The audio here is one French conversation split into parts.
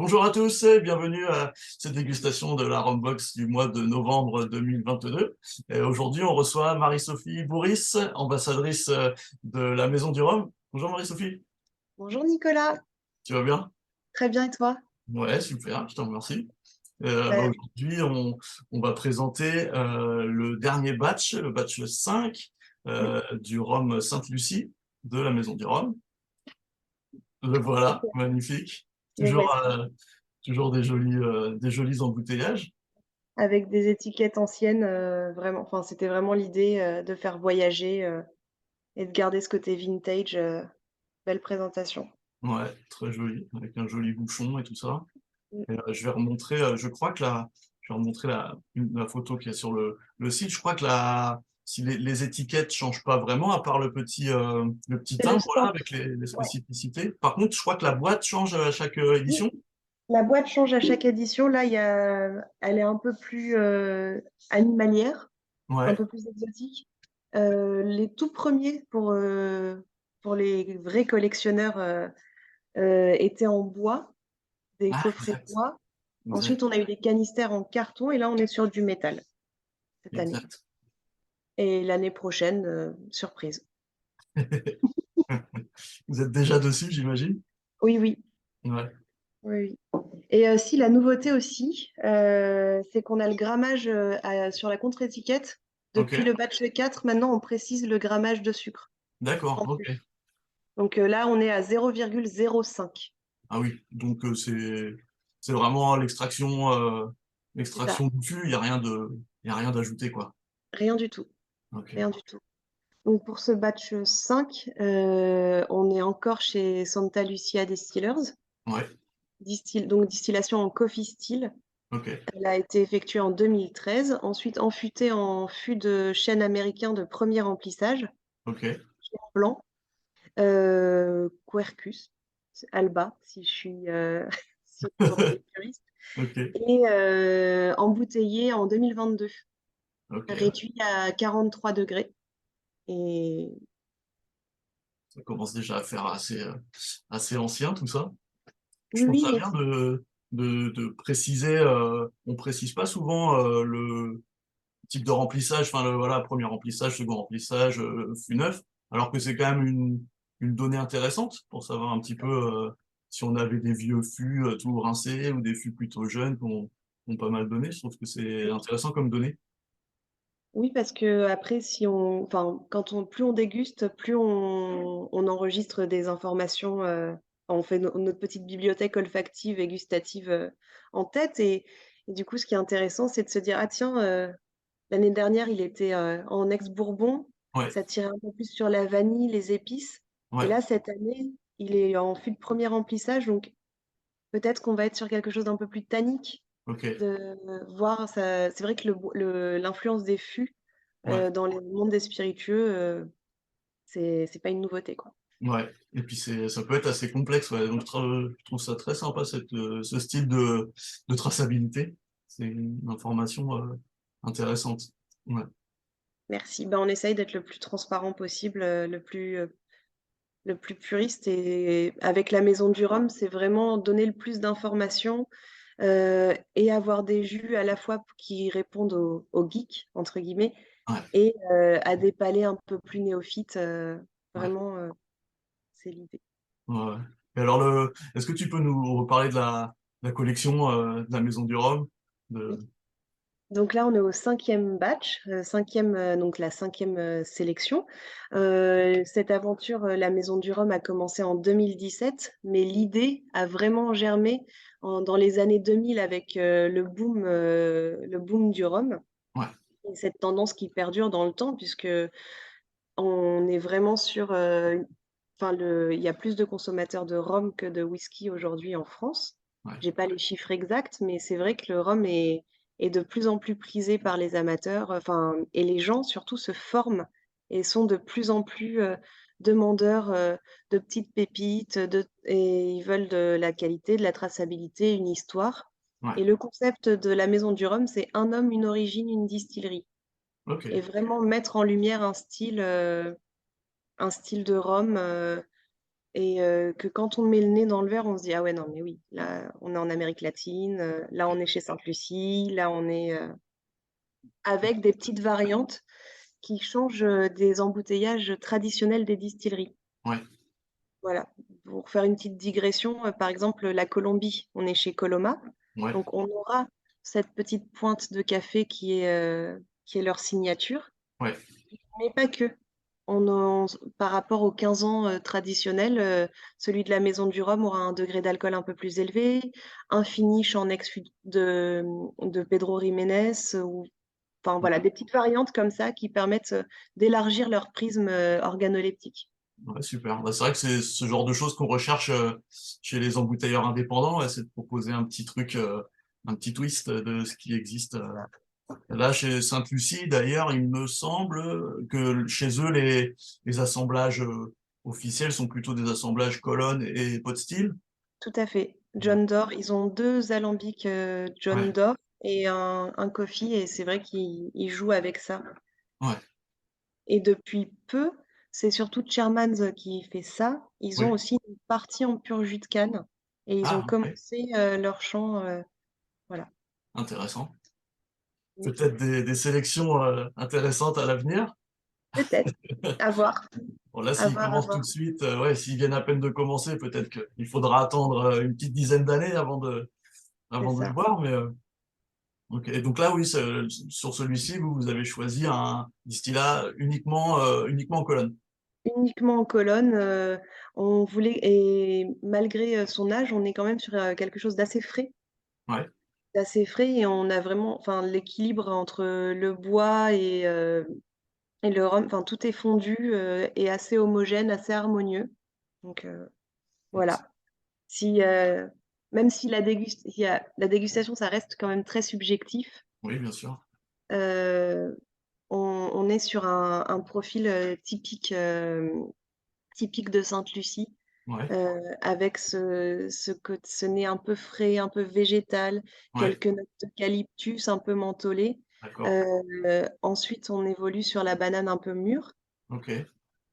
Bonjour à tous et bienvenue à cette dégustation de la Rombox du mois de novembre 2022. Et aujourd'hui, on reçoit Marie-Sophie Bourris, ambassadrice de la Maison du Rhum. Bonjour Marie-Sophie, Bonjour Nicolas, tu vas bien? très bien et toi? Ouais, super, je te remercie. Bah, Aujourd'hui, on va présenter le dernier batch, le batch 5 oui, du rhum Sainte-Lucie de la Maison du Rhum. Le voilà, super. magnifique. Bon, Toujours, merci. toujours des jolis embouteillages. Avec des étiquettes anciennes, vraiment, enfin, c'était vraiment l'idée de faire voyager et de garder ce côté vintage. Belle présentation. Ouais, très joli, avec un joli bouchon et tout ça. Mm. Et, je vais remontrer, je crois que je vais remontrer la photo qu'il y a sur le site. Je crois que si les étiquettes changent pas vraiment, à part le petit C'est le timbre là stamp. avec les Ouais. spécificités. Par contre, je crois que la boîte change à chaque Oui, édition. la boîte change à chaque édition. Là, elle est un peu plus animalière, un Ouais. peu plus exotique. Les tout premiers pour les vrais collectionneurs étaient en bois, des Ah, coffrets de exact, bois. Ensuite, exact, on a eu des canistères en carton et là, on est sur du métal cette année. exact. Et l'année prochaine, surprise. Vous êtes déjà dessus, j'imagine? Oui, oui, Ouais. oui, oui. Et si la nouveauté aussi, c'est qu'on a le grammage sur la contre-étiquette. Ok. Depuis le batch 4, maintenant, on précise le grammage de sucre D'accord. en Ok. plus. Donc là, on est à 0,05. Ah oui. Donc c'est vraiment C'est ça, l'extraction du fût. Il y a rien d'ajouté quoi. rien du tout, Ok. rien du tout. Donc pour ce batch 5, on est encore chez Santa Lucia Distillers. Ouais. Donc distillation en coffee still. Ok. Elle a été effectuée en 2013, ensuite enfûtée en fût de chêne américain de premier remplissage, Ok. blanc, Quercus, Alba, si je suis si pour les puristes, Ok. et embouteillée en 2022, Ok. réduit à 43 degrés. Et Ça commence déjà à faire assez ancien tout ça. Je oui, trouve oui, ça mais bien de préciser. On précise pas souvent le type de remplissage. Enfin, voilà, premier remplissage, second remplissage, fût neuf. Alors que c'est quand même une donnée intéressante pour savoir un petit peu si on avait des vieux fûts tout rincés ou des fûts plutôt jeunes qui ont pas mal donné. Je trouve que c'est oui. intéressant comme donnée. Oui, parce que après, enfin, plus on déguste, plus on enregistre des informations. On fait notre petite bibliothèque olfactive et gustative en tête. Et du coup, ce qui est intéressant, c'est de se dire, ah tiens, l'année dernière, il était en ex-bourbon, Ouais. ça tirait un peu plus sur la vanille, les épices. Et Ouais. là, cette année, il est en fût de premier remplissage, donc peut-être qu'on va être sur quelque chose d'un peu plus tannique, Ok. de voir ça. C'est vrai que l'influence des fûts Ouais. dans le monde des spiritueux, c'est pas une nouveauté, quoi. Ouais, et puis ça peut être assez complexe, ouais. Donc je trouve ça très sympa ce style de traçabilité. C'est une information intéressante. Ouais, Merci. Ben, on essaye d'être le plus transparent possible, le plus puriste. Et avec la Maison du Rhum, c'est vraiment donner le plus d'informations et avoir des jus à la fois qui répondent aux geeks, entre guillemets, ouais, et à des palais un peu plus néophytes. ouais, Vraiment, c'est l'idée. ouais. Et alors est-ce que tu peux nous reparler de la collection de la Maison du Rhum? Oui. De... Donc là, on est au cinquième batch, donc la cinquième sélection. Cette aventure, la Maison du Rhum, a commencé en 2017, mais l'idée a vraiment germé dans les années 2000 avec le boom du rhum. Ouais, Et cette tendance qui perdure dans le temps, puisque on est vraiment sur, enfin, il y a plus de consommateurs de rhum que de whisky aujourd'hui en France. ouais, J'ai pas les chiffres exacts, mais c'est vrai que le rhum est de plus en plus prisé par les amateurs, enfin, et les gens surtout se forment et sont de plus en plus demandeurs de petites pépites, et ils veulent de la qualité, de la traçabilité, une histoire. ouais. Et le concept de la Maison du Rhum, c'est un homme, une origine, une distillerie. Et Ok. vraiment mettre en lumière un style de rhum, et que quand on met le nez dans le verre, on se dit: «Ah ouais, non, mais oui, là, on est en Amérique latine, là, on est chez Sainte-Lucie, là, on est» avec des petites variantes qui changent, des embouteillages traditionnels des distilleries. Ouais, Voilà. Pour faire une petite digression, par exemple, la Colombie, on est chez Coloma, ouais, donc on aura cette petite pointe de café qui est leur signature, ouais, mais pas que. Par rapport aux 15 ans, traditionnels, celui de la Maison du Rhum aura un degré d'alcool un peu plus élevé, un finish en ex-fût de Pedro Ximénez, ou enfin voilà, ouais, des petites variantes comme ça qui permettent, d'élargir leur prisme, organoleptique. ouais, super. Bah, c'est vrai que c'est ce genre de choses qu'on recherche chez les embouteilleurs indépendants, ouais, c'est de proposer un petit truc, un petit twist de ce qui existe. Là, chez Sainte-Lucie, d'ailleurs, il me semble que chez eux, les assemblages officiels sont plutôt des assemblages colonne et pot still. Tout à fait. John Doerr, ils ont 2 alambics, John Ouais, Doerr et un coffee, et c'est vrai qu'ils jouent avec ça, ouais, et depuis peu, c'est surtout Shermans qui fait ça. Ils ont oui. aussi une partie en pur jus de canne, et ils ont Ah, ok, commencé, leur chant, voilà. intéressant. Mmh. Peut-être des sélections intéressantes à l'avenir. Peut-être. À voir, Bon, là, à s'ils voir, à commencent tout voir. de suite, ouais, s'ils viennent à peine de commencer, peut-être qu'il faudra attendre une petite dizaine d'années C'est avant de les ça. voir. Mais ok. Et donc là, oui, sur celui-ci, vous avez choisi un distillat uniquement en colonne. Uniquement en colonne, on voulait, et malgré, son âge, on est quand même sur, quelque chose d'assez frais. Ouais, D'assez frais, et on a vraiment, enfin, l'équilibre entre le bois et le rhum, enfin, tout est fondu, et assez homogène, assez harmonieux. Donc voilà. Si, même si la dégustation, ça reste quand même très subjectif, oui, bien sûr. heu, on est sur un profil, typique de Sainte-Lucie, Ouais, avec ce nez un peu frais, un peu végétal, ouais, quelques notes d'eucalyptus un peu mentholées. d'accord. Ensuite, on évolue sur la banane un peu mûre, Ok,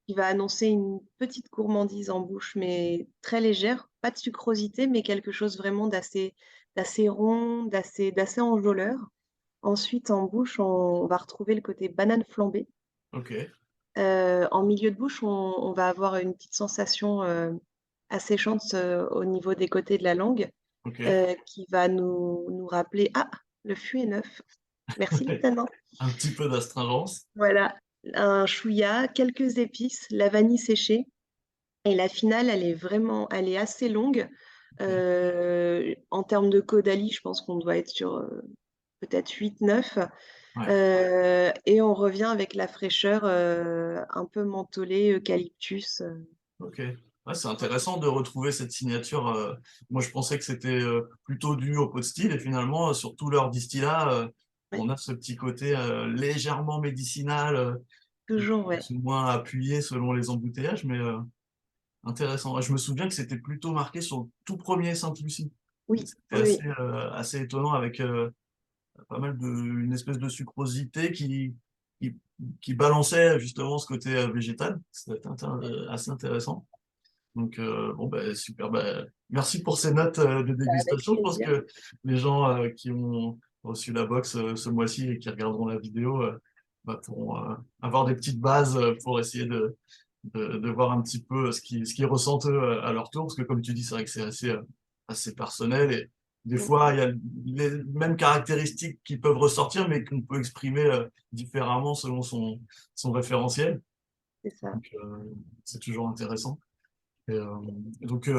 qui va annoncer une petite gourmandise en bouche, mais très légère, pas de sucrosité, mais quelque chose vraiment d'assez rond, d'assez enjôleur. Ensuite, en bouche, on va retrouver le côté banane flambée. ok, En milieu de bouche, on va avoir une petite sensation, asséchante, au niveau des côtés de la langue, ok. qui va nous rappeler: «Ah, le fût est neuf. Merci les tanins». Un petit peu d'astringence. Voilà, un chouïa, quelques épices, la vanille séchée, et la finale, elle est assez longue. Ok, En termes de caudalie, je pense qu'on doit être sur, peut-être 8-9, ouais, et on revient avec la fraîcheur, un peu mentholée, eucalyptus, ok. Ouais, c'est voilà. intéressant de retrouver cette signature. Moi, je pensais que c'était plutôt dû au pot still et finalement, sur tout leur distillat, Ouais, on a ce petit côté légèrement médicinal toujours, ouais. plus ou moins appuyé selon les embouteillages, mais intéressant. Ouais, je me souviens que c'était plutôt marqué sur le tout premier Sainte-Lucie. Oui, C'était oui, oui, assez étonnant avec pas mal une espèce de sucrosité qui, qui balançait justement ce côté végétal. C'était assez intéressant. Donc, bon, bah, super. Bah, merci pour ces notes de avec dégustation. Je pense plaisir. que les gens qui ont reçu la box ce mois-ci et qui regarderont la vidéo bah, pourront avoir des petites bases pour essayer de voir un petit peu ce qu'ils ressentent eux, à leur tour. Parce que, comme tu dis, c'est vrai que c'est assez personnel. Et des Mmh, fois, il y a les mêmes caractéristiques qui peuvent ressortir, mais qu'on peut exprimer différemment selon son référentiel. c'est ça. Donc, c'est toujours intéressant. Et, donc,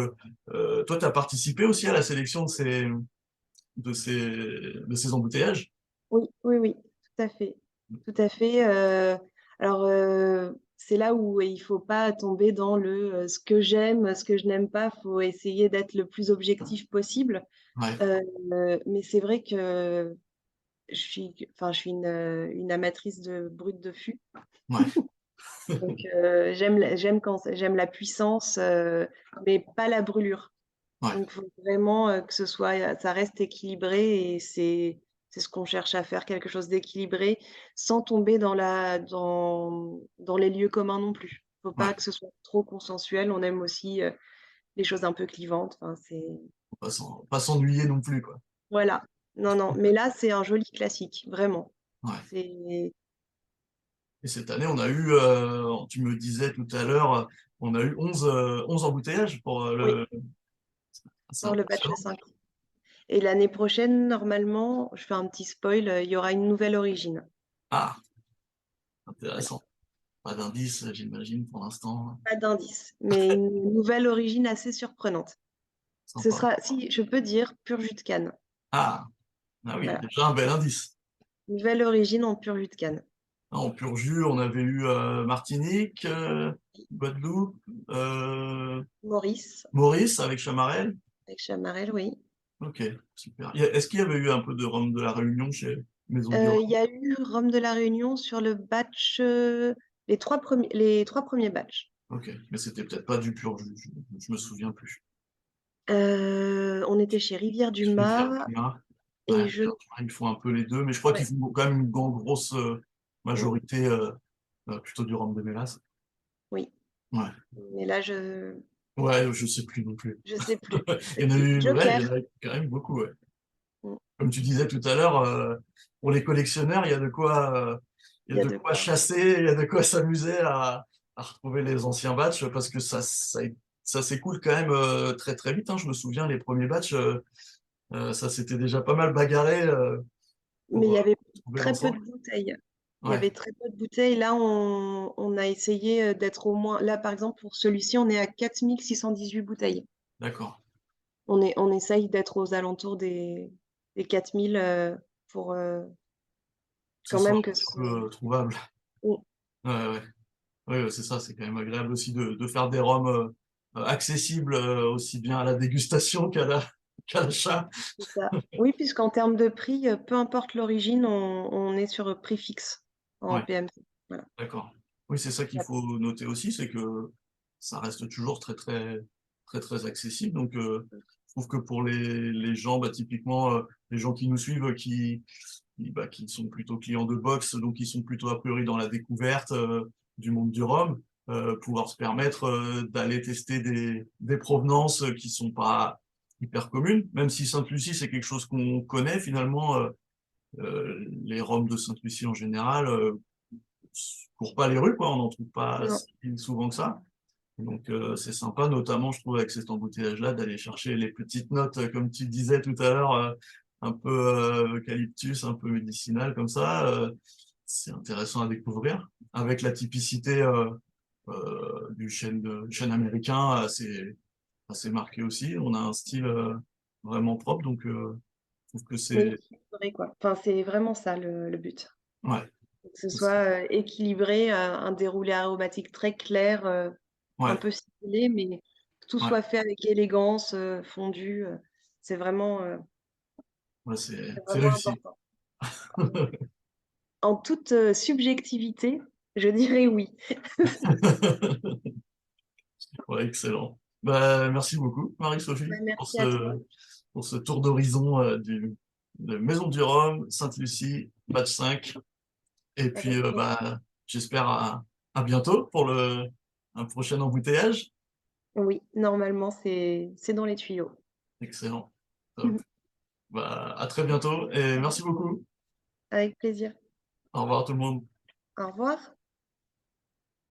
toi, tu as participé aussi à la sélection de ces embouteillages? Oui, oui, oui, tout à fait. Tout à fait, alors, c'est là où il faut pas tomber dans ce que j'aime, ce que je n'aime pas. Faut essayer d'être le plus objectif possible. Ouais, Heu, mais c'est vrai que je suis une amatrice de brut de fût. ouais, Donc, j'aime la puissance, mais pas la brûlure. ouais, Donc faut vraiment, que ce soit, ça reste équilibré, et c'est ce qu'on cherche à faire, quelque chose d'équilibré, sans tomber dans les lieux communs non plus. Faut Ouais, pas que ce soit trop consensuel. On aime aussi, les choses un peu clivantes. Enfin, c'est faut pas s'ennuyer non plus, quoi. voilà. Non, non, mais là, c'est un joli classique, vraiment. Ouais. C'est Et cette année, on a eu, tu me disais tout à l'heure, on a eu 11 embouteillages pour oui, c'est pour le batch impressionnant. 5. Et l'année prochaine, normalement, je fais un petit spoil, il y aura une nouvelle origine. Ah, Voilà. intéressant. Pas d'indice, j'imagine, pour l'instant. Pas d'indice, mais une nouvelle origine assez surprenante. Ce Sympa. sera, si je peux dire, pur jus de canne. Ah, ah oui, Voilà. déjà un bel indice. Nouvelle origine en pur jus de canne. En pur jus, on avait eu Martinique, Guadeloupe, euh, Maurice, Maurice avec Chamarel. avec Chamarel, oui. Ok, super. Est-ce qu'il y avait eu un peu de rhum de la Réunion chez Maison du Rhum? Il y a eu Rhum de la Réunion sur le batch, les 3 premiers batchs. Ok, mais c'était peut-être pas du pur jus, je me souviens plus. On était chez Rivière du Rivière Mât du Mât. Ouais, et je ils font un peu les deux, mais je crois qu'ils ouais, font quand même une grosse mmh, majorité plutôt du rhum de mélasse. oui, Ouais, mais là, ouais, je sais plus non plus. je sais plus. Il y en a OK, eu, ouais, il joker. y en a eu quand même beaucoup, ouais. Mmh, Comme tu disais tout à l'heure, pour les collectionneurs, il il y y a a de de quoi quoi. chasser, il y a de quoi s'amuser à retrouver les anciens batchs parce que ça s'écoule quand même très très vite, hein. Je me souviens, les premiers batchs, ça s'était déjà pas mal bagarré Mais il pour y avait trouver très peu de l'ensemble. bouteilles. Il y Ouais, avait très peu de bouteilles. Là, on a essayé, d'être au moins là, par exemple, pour celui-ci, on est à 4 618 bouteilles. d'accord. On essaye d'être aux alentours des 4 000, pour, Que ce quand soit même un que petit ce peu trouvable. mmh, Ouais, ouais. Ouais, ouais, c'est ça, c'est quand même agréable aussi de faire des rhums accessibles aussi bien à la dégustation qu'à l'achat. c'est ça. Oui, puisqu'en termes de prix, peu importe l'origine, on est sur, prix fixe en Ouais. PMC. Voilà. D'accord. Oui, c'est ça qu'il faut noter aussi, c'est que ça reste toujours très, très, très, très accessible. Donc, je trouve que pour les gens, bah, typiquement, les gens qui nous suivent, qui sont plutôt clients de box, donc qui sont plutôt a priori dans la découverte du monde du rhum, pouvoir se permettre d'aller tester des provenances qui sont pas hyper communes, même si Sainte-Lucie, c'est quelque chose qu'on connaît finalement, les rhums de Sainte-Lucie en général. Court pas les rues, quoi, on n'en trouve pas Non, si souvent que ça. Donc c'est sympa, notamment je trouve avec cet embouteillage-là, d'aller chercher les petites notes, comme tu disais tout à l'heure, un peu eucalyptus, un peu médicinal comme ça. C'est intéressant à découvrir. Avec la typicité du chêne américain assez marqué aussi. On a un style vraiment propre, donc je trouve que mais c'est... équilibré, quoi. Enfin, c'est vraiment ça le but. Ouais, Que ce soit, équilibré, un déroulé aromatique très clair, un ouais, peu stylé, mais que tout ouais, soit fait avec élégance, fondu, c'est vraiment, heu, ouais, c'est c'est vraiment réussi. important. En toute, subjectivité, je dirais oui. Ouais, excellent. Bah, merci beaucoup, Bah, Marie-Sophie, merci à toi. pour ce tour d'horizon de Maison du Rhum, Sainte-Lucie, batch 5. Et puis, Avec plaisir. bah, j'espère à bientôt pour un prochain embouteillage. Oui, normalement, c'est dans les tuyaux. Excellent. Top. Bah, à très bientôt et merci beaucoup. Avec plaisir. Au revoir tout le monde. Au revoir.